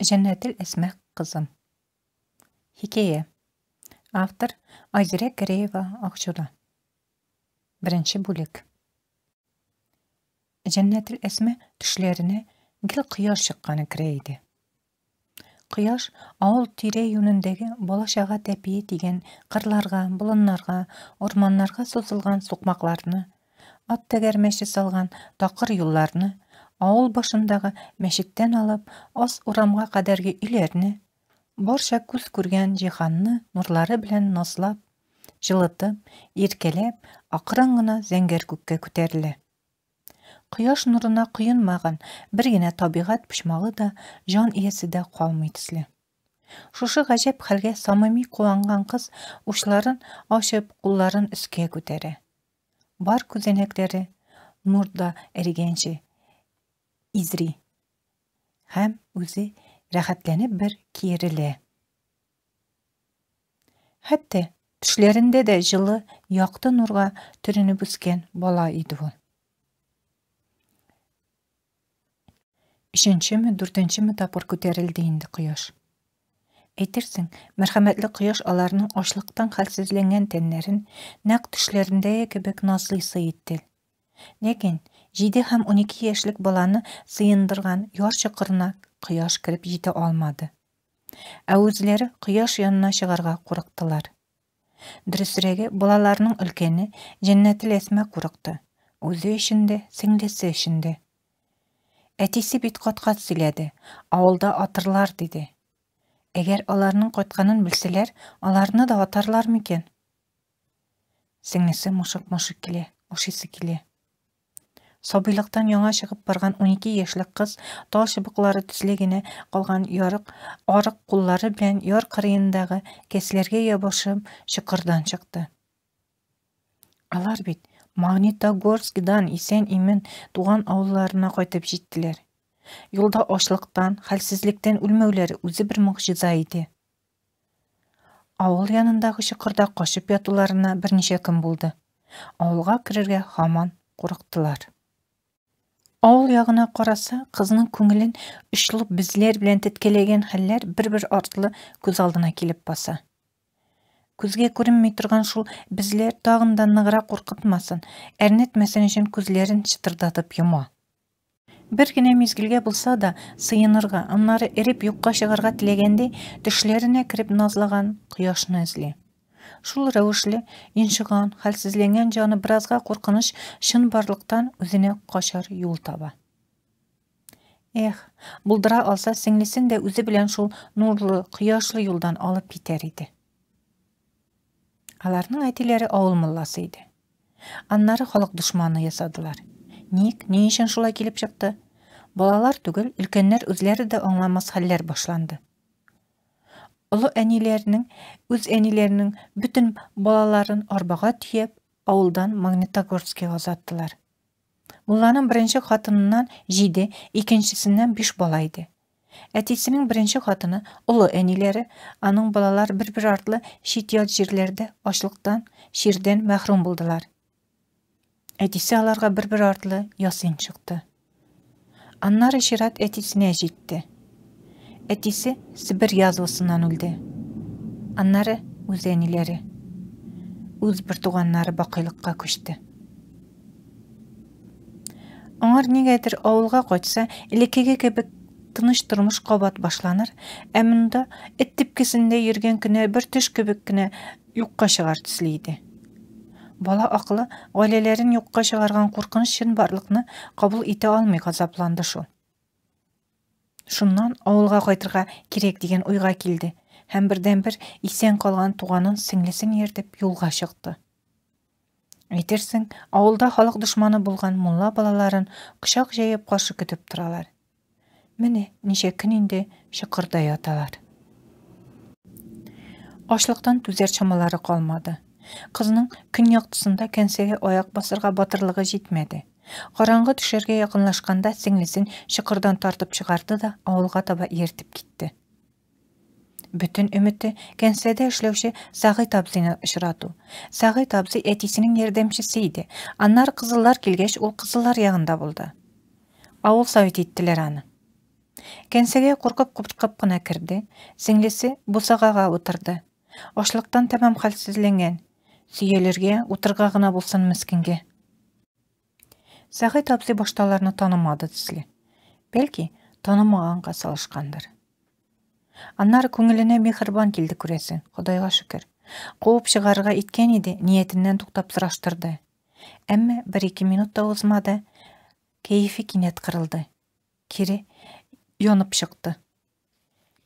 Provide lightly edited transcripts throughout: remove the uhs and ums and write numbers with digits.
Жәннәтел Әсмә кызым. Хикәйә. Автор Айзерә Кәреева Акчура. Беренче бүлек. Жәннәтел Әсмә төшләренә гел кояш чыкканы керә иде. Кояш авыл тирә юнендәге балашага тәпие тигән кырларга, болыннарга, орманнарга сузылган сукмакларны, ат тәгәрмәче салган такыр юлларны, авыл башындагы мәчеттән алып, ас урамга кадәрге өйләрне, барча күз күргән җиһанны нурлары белән назлап, җылытып, иркәләп, акрын гына зәңгәр күккә күтәрелә. Кояш нурына коенмаган бер генә табигать почмагы да җан иясе дә калмый төсле. Шушы гаҗәп хәлгә самими куанган кыз учларын ачып, кулларын өскә күтәрә. Бар күзәнәкләре нурда эригәнче изри һәм үзе рәхәтләнеп бер киерелә. Хәтта төшләрендә дә җылы, якты нурга төренеп үскән бала иде ул. 3-ме, 4-ме тапкыр күтәрелде инде кояш. Әйтерсең, мәрхәмәтле кояш аларның ачлыктан хәлсезләнгән тәннәрен нәкъ төшләрендәге кебек назлый итте. Ләкин 7 һәм 12 яшьлек баланы сыендырган яр чокырына кояш кирип җитә алмады. Ә үзләре кояш янына чыгарга курыктылар. Дөресрәге, балаларның өлкәне Жәннәтел Әсмә курыкты. Үзе өчен дә, сеңлесе өчен дә. Әтисе бит кат-кат сөйләде, авылда атырлар диде. Әгәр аларның кайтканын белсәләр, аларны да атарлар микән? Сеңлесе мошык-мошык килә, ашыйсы килә. Сабыйлыктан яңа чыгып барган 12 яшьлек кыз тал чыбыклары төсле генә калган арык куллары белән яр кырыендагы кәсләргә ябышып чокырдан чыкты. Алар бит Магнитогорскидан исән-имен туган авылларына кайтып җиттеләр. Юлда ачлыктан, хәлсезлектән үлмәүләре үзе бер могҗиза иде. Авыл янындагы чокырда качып ятуларына берничә көн булды. Авылга керергә һаман курыктылар. Авыл ягына караса, кызның күңелен очлы безләр белән теткәләгән хәлләр бер-бер артлы күз алдына килеп баса. Күзгә күренми торган шул безләр тагын да ныграк куркытмасын, әрнетмәсен өчен күзләрен чытырдатып йома. Бер генә мизгелгә булса да сыенырга, аннары эрип юкка чыгарга теләгәндә төшләренә кирип назлаган кояшны эзли. Шул рәвешле йончыган, хәлсезләнгән җаны беразга куркыныч чын барлыктан үзенә качар юл таба. Булдыра алса сеңлесен дә үзе белән шул нурлы, кояшлы юлдан алып китәр иде. Аларның әтиләре авыл мулласы иде. Аннары халык дошманы ясадылар. Ни өчен шулай килеп чыкты? Балалар түгел, өлкәннәр үзләре дә аңламас хәлләр башланды. Олы әниләрнең, үз әниләрнең бүтән балаларын арбага төяп, авылдан Магнитогорскига озаттылар. Мулланың беренче хатыныннан 7, икенчесеннән 5 бала иде. Әтисенең беренче хатыны, олы әниләре, аның балалар бер-бер артлы чит-ят җирләрдә ачлыктан, чирдән мәхрүм булдылар. Әтисе аларга бер-бер артлы ясыйн чыкты. Аннары чират әтисенә җитте. Әтисе Сибир язвасыннан үлде. Аннары үз әниләре, үз бер туганнары бакыйлыкка күчте. Аңар нигәдер авылга кайтса, элеккеге кебек тыныч тормыш кабат башланыр, ә монда эт типкесендә йөргән кенә бер төш кебек кенә юкка чыгар төсле иде. Бала акылы гаиләләрен юкка чыгарган куркыныч чын барлыкны кабул итә алмый газапланды шул. Шуннан авылга кайтырга кирәк дигән уйга килде һәм бердән-бер исән калган туганын сеңлесен ияртеп юлга чыкты. Әйтерсең, авылда халык дошманы булган мулла балаларын кочак җәеп каршы көтеп торалар. Менә ничә көн инде чокырда яталар. Ачлыктан түзәр чамалары калмады. Кызның көн яктысында кәнсәгә аяк басырга батырлыгы җитмәде. Караңгы төшәргә якынлашканда сеңлесен чокырдан тартып чыгарды да авылга таба ияртеп китте. Бүтән өмете кәнсәдә эшләүче Сагыйт абзыйны очрату. Сагыйт абзый әтисенең ярдәмчесе иде. Аннары кызыллар килгәч, ул кызыллар ягында булды. Авыл совет иттеләр аны. Кәнсәгә куркып кына керде. Сеңлесе бусагаға утырды. Ашлыктан тәмам хәлсезләнгән. Сөйләргә, утырга гына булсын мискенгә. Сәгыйть абзый башталарны танымады төсле. Бәлки, танымаганга салышкандыр. Аннары күңеленә мехрибан килде күрәсең, Худайга шөкер. Куып чыгарга иткән иде, ниятеннән туктап сораштырды. Әмма 1-2 минут та узмады, кәефе кинәт кырылды. Кире янып чыкты.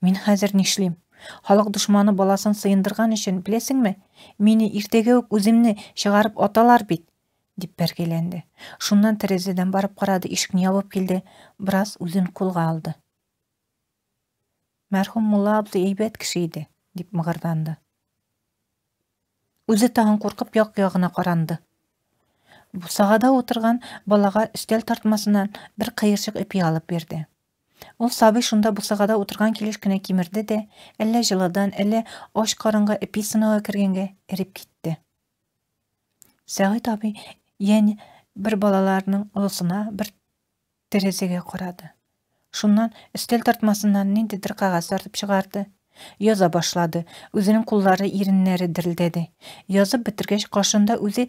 Мин хәзер нишлим? Халык дошманы баласын сыендырган өчен, беләсеңме, мине иртәгә үк үземне чыгарып аталар бит, дип бәргәләнде. Шуннан тәрәзәдән барып карады, ишекне ябып килде, бераз үзен кулга алды. Мәрхүм Мулла абзый әйбәт кеше иде, дип мыгырданды. Үзе тагын куркып як-ягына каранды. Бусагада утырган балага өстәл тартмасыннан бер кыерчык ипи алып бирде. Ул сабый шунда бусагада утырган килеш кенә кимерде дә, әллә җылыдан, әллә аш карынга ипи сынауга кергәнгә эрип китте. Сәгыйть абый яни бер балаларның олысына, бер тәрәзәгә карады. Шуннан өстәл тартмасыннан ниндидер кагаз тартып чыгарды. Яза башлады. Үзенең куллары, иреннәре дерелдәде. Язып бетергәч, кашында үзе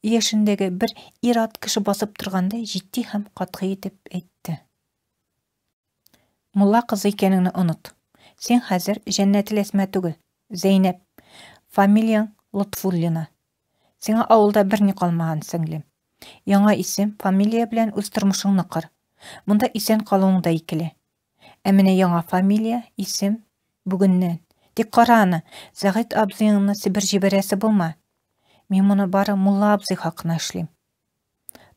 яшендәге бер ир-ат кеше басып торгандай җитди һәм катгый итеп әйтте. Мулла кызы икәнеңне оныт. Син хәзер Җәннәтел Әсма түгел, Зәйнәп. Фамилияң Лотфуллина. Сиңа авылда берни калмаган, сеңлем. Яңа исем, фамилия белән үз тормышыңны кыр. Монда исән калуың да икеле. Ә менә яңа фамилия, исем бүгеннән. Тик кара аны, Сәгыйть абзыеңны Себер җибәрәсе булма. Мин моны бары Мулла абзый хакына эшлим.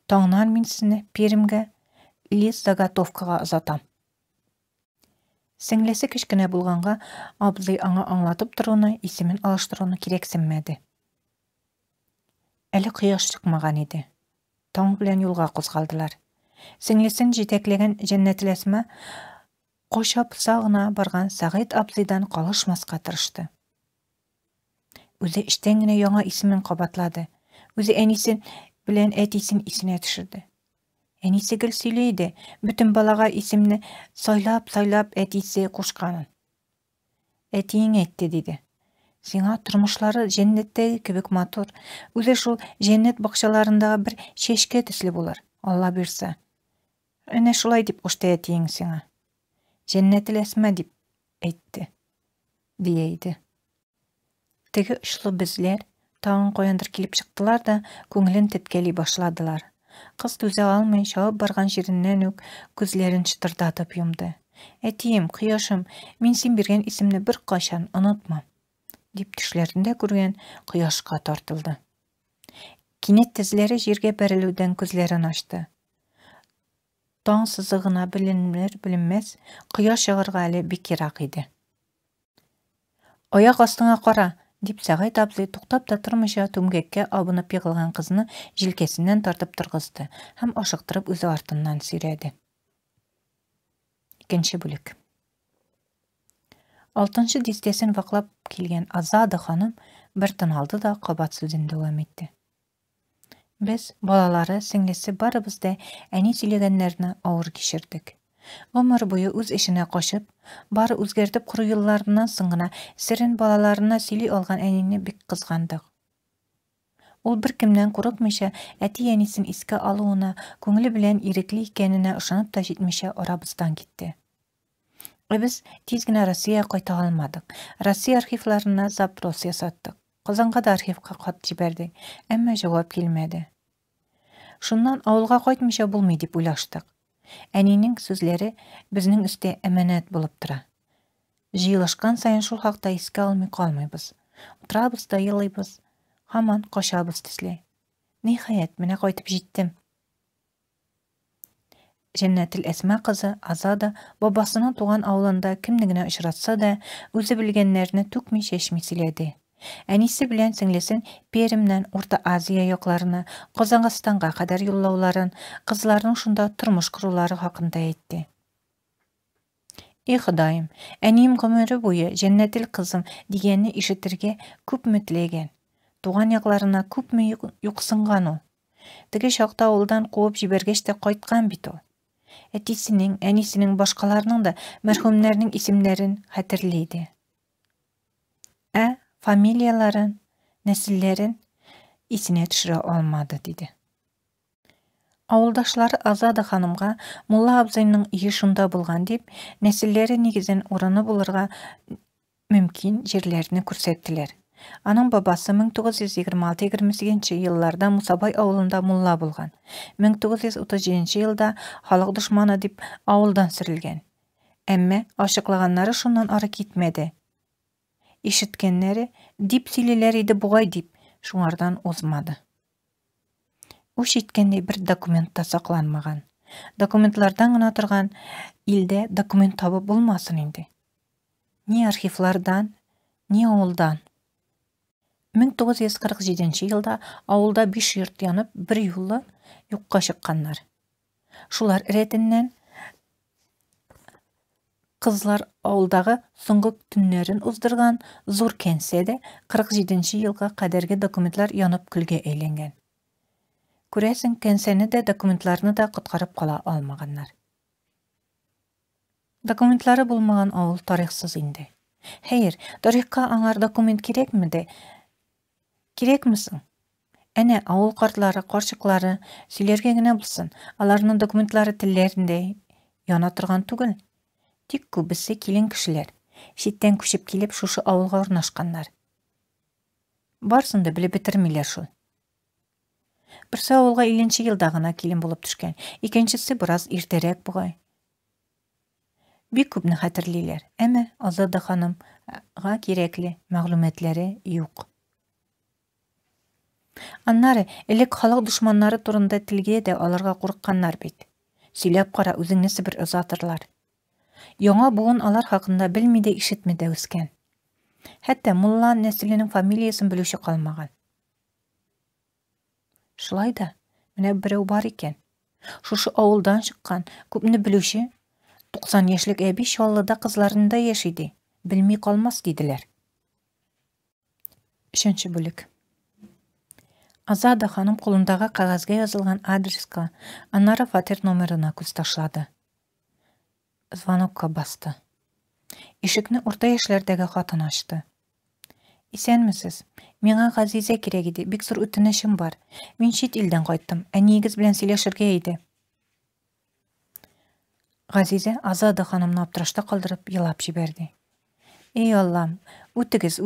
Таңнан мин сезне Перемгә лис заготовкага озатам. Сеңлесе кечкенә булганга, абзый аңа аңлатып торуны, исемен алыштыруны кирәксенмәде. Әле кояш чыкмаган иде. Таң белән юлга кузгалдылар. Сеңлесен җитәкләгән Җәннәтел Әсма качап сагына барган Сәгыйть абзыйдан калышмаска тырышты. Үзе эштән генә яңа исемен кабатлады. Үзе әнисен белән әтисен исенә төшерде. Әнисе гел сөйләйде, бөтен балага исемне сайлап әтисе кушканын. Әтиң әйтте, диде. Сиңа тормышлары җәннәттәге кебек матур. Үзе шул җәннәт бакчаларындагы бер чәчкә төсле булыр, Алла бирсә. Әнә шулай дип кушты әтиң сиңа. Җәннәтел Әсма дип әйтте, дияйде. Теге очлы безләр тагын каяндыр килеп чыктылар да, күңелен теткәли башладылар. Кыз түзә алмый, чабып барган җиреннән үк күзләрен чытырдатып йомды. Әтием, кояшым, мин син биргән исемне бер качан онытмам, дип төшләрендә күргән кояшка тартылды. Кинәт тезләре җиргә бәрелүдән күзләрен ачты. Таң сызыгына беленер-беленмәс, кояш чыгарга әле бик ерак иде. Аяк астыңа кара, дип Сәгыйть абзый туктап та тормыйча түмгәккә абынып егылган кызны җилкәсеннән тартып торгызды һәм ашыктырып үзе артыннан сөйрәде. Икенче бүлек. 6-нчы дистәсен ваклап килгән Азада ханым бер тын алды да кабат сүзен дәвам итте. Без, балалары, сеңлесе барыбыз да әни сөйләгәннәрне авыр кичердек. Гомер буе үз эшенә качып, бары үзгәртеп кору елларыннан соң гына серен балаларына сөйли алган әнине бик кызгандык. Ул беркемнән курыкмыйча әти-әнисен искә алуына, күңеле белән ирекле икәненә ышанып та җитмичә арабыздан китте. Без тиз генә Россиягә кайта алмадык. Россия архивларына запрос ясаттык. Казанга да архивка хат җибәрдек, әмма җавап килмәде. Шуннан авылга кайтмыйча булмый дип уйлаштык. Әнинең сүзләре безнең өстә әманәт булып тора. Җыелышкан саен шул хакта искә алмый калмыйбыз. Утырабыз да елыйбыз, һаман качабыз төсле. Ниһаять, менә кайтып җиттем. Җәннәтел Әсма кызы Азада бабасының туган авылында кемне генә очратса да, үзе белгәннәрне түкми чәчми сөйләде. Әнисе белән сеңлесен Перемнән Урта Азия якларына, Казакъстанга кадәр юллауларын, кызларның шунда тормыш корулары хакында әйтте. Ходаем, әнием гомере буе Җәннәтел кызым дигәнне ишетергә күпме теләгән. Туган якларына күпме юксынган ул. Теге чакта авылдан куып җибәргәч тә кайткан бит ул. Әтисенең, әнисенең, башкаларның да мәрхүмнәрнең исемнәрен хәтерләйде. Фамилияларын, нәселләрен исенә төшерә алмады, диде. Авылдашлары Азада ханымга Мулла абзыйның өе шунда булган дип, нәселләре нигезен урыны булырга мөмкин җирләрне күрсәттеләр. Аның бабасы 1926-28 елларда Мусабай авылында мулла булган. 1937 елда халык дошманы дип авылдан сөрелгән. Әмма ашыклаганнары шуннан ары китмәде. Ишеткәннәре дип сөйлиләр иде бугай дип, шуңардан узмады. Уш иткәндәй бер документ та сакланмаган. Документлардан гына торган илдә документ табып булмасын инде. Ни архивлардан, ни авылдан. 1947 елда авылда 5 йорт янып, бер юлы юкка чыкканнар. Шулар рәтеннән кызлар авылдагы соңгы төннәрен уздырган зур кәнсәдә 47 елга кадәрге документлар янып көлгә әйләнгән. Күрәсең, кәнсәне дә, документларны да коткарып кала алмаганнар. Документлары булмаган авыл тарихсыз инде. Хәер, тарихка аңар документ кирәкмиде? Кирәкмисең? Әнә авыл картлары, карчыклары сөйләргә генә булсын, аларның документлары телләрендә яна торган түгел. Тик күбесе килен кешеләр, читтән күчеп килеп шушы авылга урнашканнар. Барсын да белеп бетермиләр шул. Берсе авылга 50 елда гына килен булып төшкән, икенчесе бераз иртәрәк бугай. Бик күпне хәтерлиләр, әмма Азада ханымга кирәкле мәгълүматлары юк. Аннары элек халык душманнары турында телгә дә аларга курыкканнар бит. Сөйләп кара, үзеңне себер озатырлар. Яңа буын алар хакында белми дә, ишетми дә үскән. Хәтта мулла нәселенең фамилиясын белүче калмаган. Шулай да, менә берәү бар икән. Шушы авылдан чыккан, күпне белүче 90 яшьлек әби Чаллыда кызларында яшиде. Белми калмас диделәр. 3-нче бүлек. Азада ханым кулындагы кагазга язылган адреска, аннары фатир номерына күз ташлады. Звонокка басты. Ишекне урта яшьләрдәге хатын ачты. Исәнмесез? Миңа Газизә кирәк иде, бик зур үтенечем бар. Мин чит илдән кайттым, әниегез белән сөйләшергә иде. Газизә Азада ханымны аптырашта калдырып елап җибәрде. Эй Аллам, үтегез,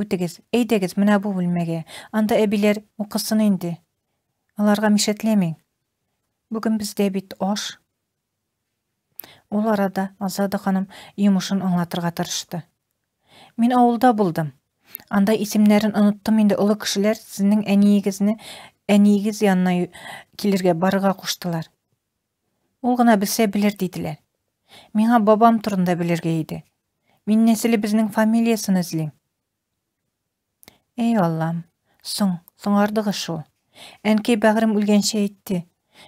әйдәгез менә бу бүлмәгә. Анда әбиләр укысын инде. Аларга мишәтләмәң. Бүген бездә бит аш. Ул арада Азада ханым йомышын аңлатырга тырышты. Мин авылда булдым. Анда исемнәрен оныттым инде, олы кешеләр сезнең әниегез янына килергә барырга куштылар. Ул гына белсә белер диделәр. Миңа бабам турында белергә иде. Мин нәселе безнең фамилиясын эзлим. Эй Аллам, соңардыгы шул. Әнкәй бәгърем үлгәнчә әйтте.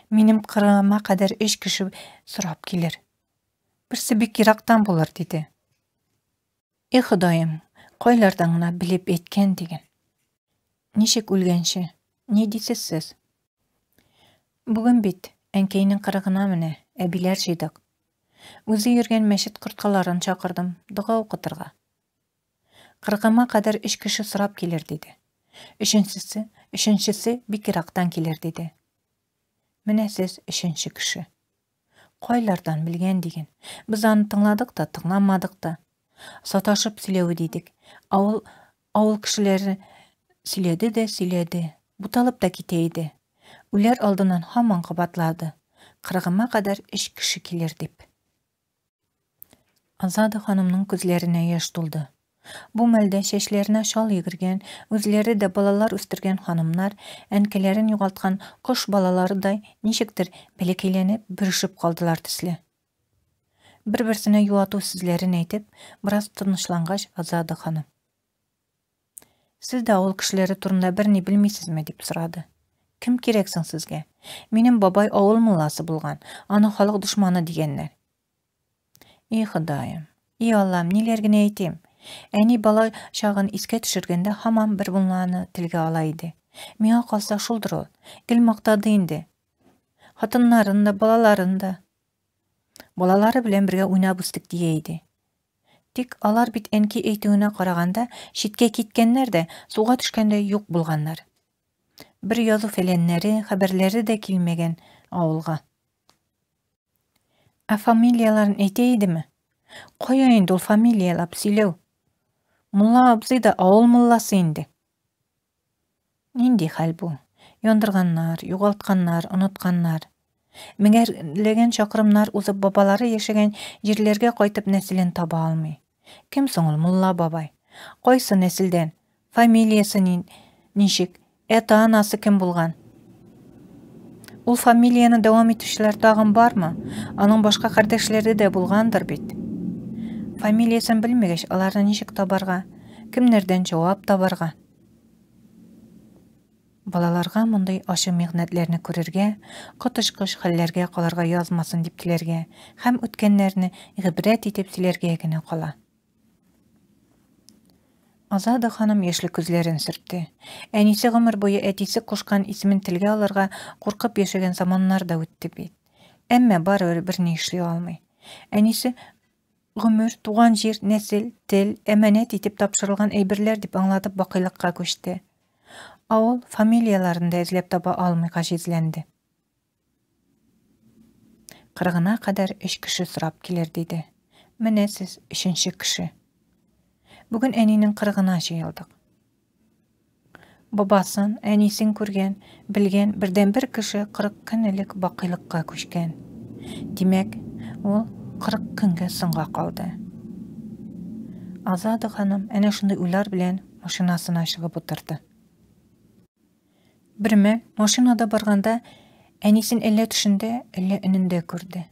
Минем кырыгыма кадәр 3 кеше сорап килер. Берсе бик ерактан булыр диде. Эй Ходаем, кайлардан гына билеп әйткән диген. Ничек үлгәнче? Ни дисез сез? Бүген бит әнкәйнең кырыгына менә әбиләр җыйдык. Үзе йөргән мәчет корткаларын чакырдым, дуга укытырга. Кырыгыма кадәр 3 кеше сорап килер диде. Өченчесе бик ерактан килер диде. Менә сез 3-нче кеше. Кайлардан белгән диген. Без аны тыңладык та, тыңламадык та. Саташып сөйләү дидек. Авыл кешеләре сөйләде дә сөйләде. Буталып да китә иде. Үләр алдыннан һаман кабатлады. Кырыгыма кадәр 3 кеше килер дип. Азада ханымның күзләренә яшь тулды. Бу мәлдә чәчләренә шал йөгергән, үзләре дә балалар үстергән ханымнар, әнкәләрен югалткан кош балаларыдай ничектер бәләкәйләнеп, бөрешеп калдылар төсле. Бер-берсенә юату сүзләрен әйтеп, бераз тынычлангач Азада ханым. Сез дә авыл кешеләре турында берни белмисезме дип сорады. Кем кирәксең сезгә? Минем бабай авыл мулласы булган, аны халык душманы дигәннәр. Эй Ходаем, эй Аллам, ниләр генә әйтим? Әни бала чагын искә төшергәндә һаман бер булманы телгә ала иде. Миңа калса шулдыр ул. Гел мактады инде. Хатыннарын да, балаларын да. Балалары белән бергә уйнап үстек дия иде. Тик алар бит әнки әйтүенә караганда, читкә киткәннәр дә, суга төшкәндә юк булганнар. Бер язу фәләннәре, хәбәрләре дә килмәгән авылга. Фамилияларын әйтә идеме? Кая инде ул фамилиялап сөйләү? Мулла абзый да авыл мулласы инде. Нинди хәл бу? Яндырганнар, югалтканнар, онытканнар. Меңәрләгән чакрымнар узып бабалары яшәгән җирләргә кайтып нәселен таба алмый. Кем соң ул мулла бабай? Кайсы нәселдән? Фамилиясе ничек? Ата-анасы кем булган? Ул фамилияны дәвам итүчеләр тагын бармы? Аның башка кардәшләре дә булгандыр бит. Фамилиясын белмәгәч, аларны ничек табарга? Кемнәрдән җавап табарга? Балаларга мондай ачы мигънәтләрне күрергә, котышкыч хәлләргә каларга язмасын дип теләргә һәм үткәннәрне гыйбрәт итеп сөйләргә генә кала. Азада ханым яшьле күзләрен сөртте. Әнисе гомер буе әтисе кушкан исемен телгә алырга куркып яшәгән заманнар да үтте бит. Әмма барыбер берни эшли алмый. Әнисе гомер, туган җир, нәсел, тел, әманәт итеп тапшырылган әйберләр дип аңлатып бакыйлыкка күчте. Авыл фамилияларын да эзләп таба алмый гаҗизләнде. 40-на кадәр 3 кеше сорап килер диде. Менә сез 3нче кеше. Бүген әнинең 40-на җыелдык. Бабасын, әнисен күргән, белгән бердән-бер кеше 40 көн элек бакыйлыкка күчкән. Димәк, ул 40 көнгә соңга калды. Азада ханым әнә шундый уйлар белән машинасына чыгып утырды. Бер мәл машинада барганда әнисен әллә төшендә, әллә өнендә күрде.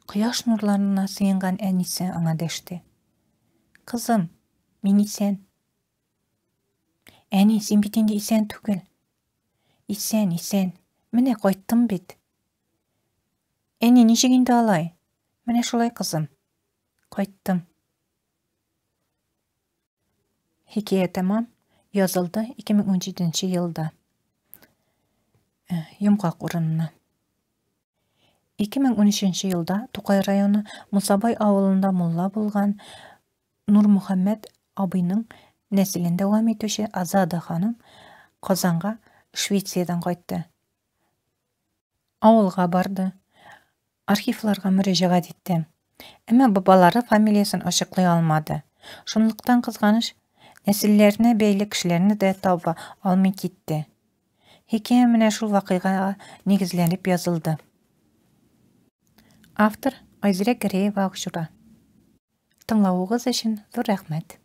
Кояш нурларына сыенган әнисе аңа дәште. Кызым, мин исән. Әни, син бит инде исән түгел. Исән, исән. Менә кайттым бит. Әни, ничек инде алай? Менә шулай, кызым. Кайттым. Хикәя тәмам. Язылды 2017 елда. Йомгак урынына. 2013 елда Тукай районы Мусабай авылында мулла булган Нурмөхәммәд абыйның нәселен дәвам итүче Азада ханым Казанга Швециядән кайтты. Авылга барды. Архивларга мөрәҗәгать итте. Әмма бабалары фамилиясын ачыклый алмады. Шунлыктан кызганыч нәселләренә бәйле кешеләрне дә таба алмый китте. Хикәя менә шул вакыйгага нигезләнеп язылды. Автор Айзирә Гәрәева Акчура. Тыңлавыгыз өчен зур рәхмәт.